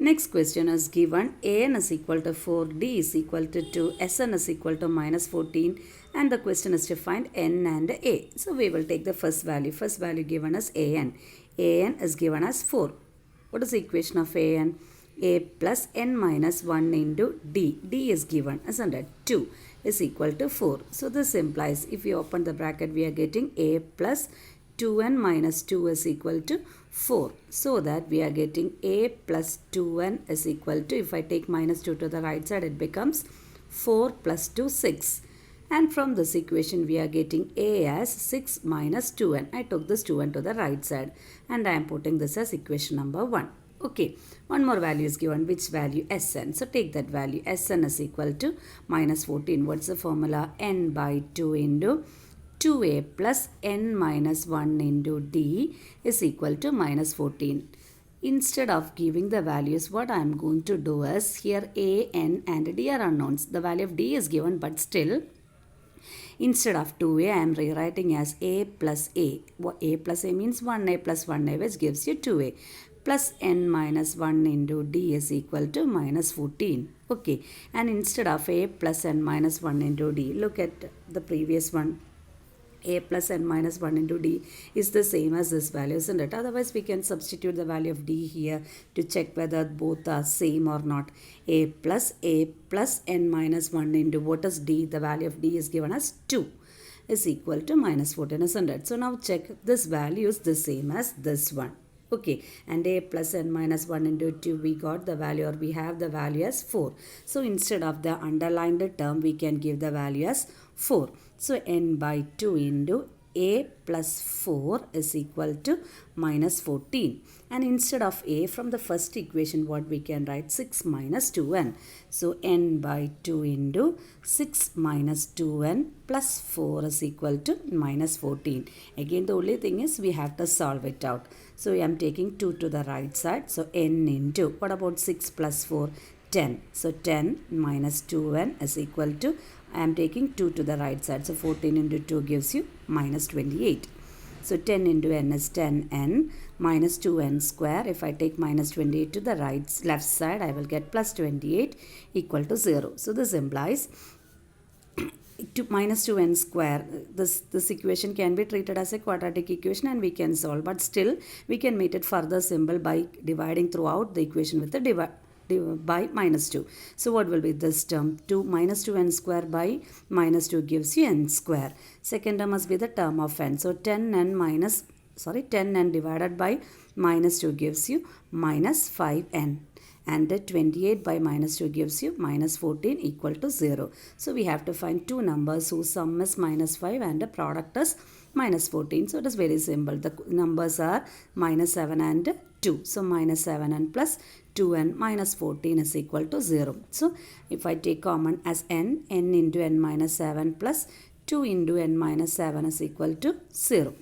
Next question is given an is equal to 4, d is equal to 2, sn is equal to minus 14, and the question is to find n and a. So we will take the first value. First value given as an. An is given as 4. What is the equation of an? A plus n minus 1 into d. D is given, isn't it? 2 is equal to 4. So this implies if we open the bracket, we are getting a plus 2n minus 2 is equal to 4. So that we are getting a plus 2n is equal to, if I take minus 2 to the right side, it becomes 4 plus 2, 6. And from this equation, we are getting a as 6 minus 2n. I took this 2n to the right side and I am putting this as equation number 1. Okay, one more value is given, which value? Sn. So take that value. Sn is equal to minus 14. What's the formula? N by 2 into 2a plus n minus 1 into d is equal to minus 14. Instead of giving the values, what I am going to do is, here a, n and d are unknowns. The value of d is given, but still, instead of 2a, I am rewriting as a plus a. A plus a means 1a plus 1a, which gives you 2a. Plus n minus 1 into d is equal to minus 14. Okay, and instead of a plus n minus 1 into d, look at the previous one. A plus n minus 1 into d is the same as this value, isn't it? Otherwise, we can substitute the value of d here to check whether both are same or not. A plus n minus 1 into, what is d? The value of d is given as 2 is equal to minus 14, isn't it? So now check, this value is the same as this one. Okay, and a plus n minus 1 into 2, we got the value, or we have the value as 4. So instead of the underlined term, we can give the value as 4. So n by 2 into a plus 4 is equal to minus 14. And instead of a, from the first equation, what we can write? 6 minus 2n. So n by 2 into 6 minus 2n plus 4 is equal to minus 14. Again, the only thing is we have to solve it out. So I am taking 2 to the right side. So n into, what about 6 plus 4? 10. So 10 minus 2n is equal to, I am taking 2 to the right side. So 14 into 2 gives you minus 28. So 10 into n is 10n minus 2n square. If I take minus 28 to the left side, I will get plus 28 equal to 0. So this implies minus 2n square. This equation can be treated as a quadratic equation and we can solve. But still, we can make it further simple by dividing throughout the equation with the by minus 2. So what will be this term? 2 minus 2n square by minus 2 gives you n square. Second term must be the term of n. So 10n divided by minus 2 gives you minus 5n. And 28 by minus 2 gives you minus 14 equal to 0. So we have to find two numbers whose sum is minus 5 and the product is minus 14. So it is very simple. The numbers are minus 7 and 2. So minus 7n plus 2n minus 14 is equal to 0. So if I take common as n into n minus 7 plus 2 into n minus 7 is equal to 0.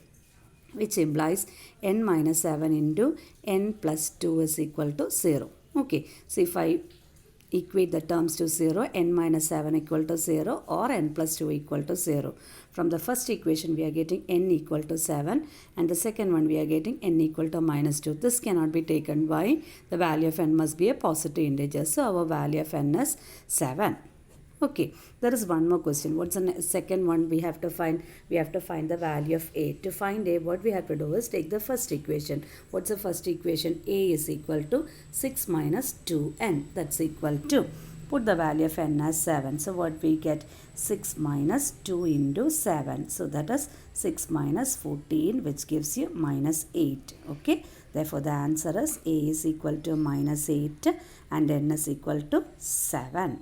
Which implies n minus 7 into n plus 2 is equal to 0. Okay, so if I equate the terms to 0, n minus 7 equal to 0 or n plus 2 equal to 0. From the first equation, we are getting n equal to 7 and the second one we are getting n equal to minus 2. This cannot be taken. Why? The value of n must be a positive integer. So our value of n is 7. Okay, there is one more question. What's the second one we have to find? We have to find the value of a. To find a, what we have to do is take the first equation. What's the first equation? A is equal to 6 minus 2n. That's equal to, put the value of n as 7. So what we get? 6 minus 2 into 7. So that is 6 minus 14, which gives you minus 8. Okay, therefore the answer is a is equal to minus 8 and n is equal to 7.